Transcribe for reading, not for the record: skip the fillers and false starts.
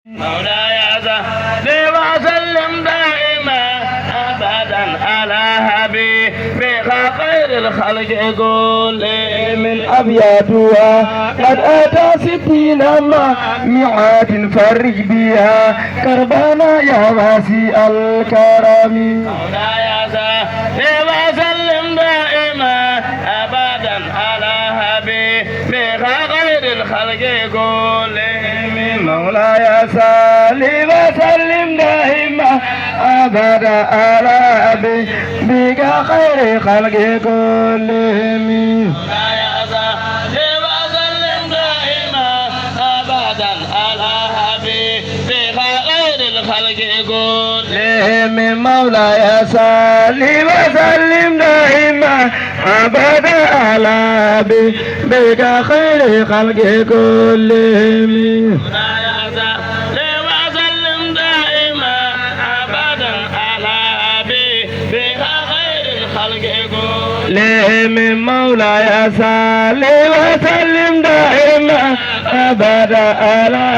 مولاي صل وسلم دائما ابدا على حبيبك خير الخلق كل من أبياتها قد أتى ستين ميعاد فرج بها كربنا يا واسع الكرم. مولاي صل وسلم دائما ابدا على حبيبك خير الخلق كلهم. مولاي صل وسلم دائما أبدا على حبيبك خير خلق كلهم. مولاي صل وسلم دائما ابدا على حبيبك خير الخلق كلهم. مولاي صل وسلم دائما أبدا على حبيبك خير خلق كلهم. مولاي صل وسلم دائما ابدا على حبيبك خير الخلق كلهم. مولاي صل وسلم دائما أبدا على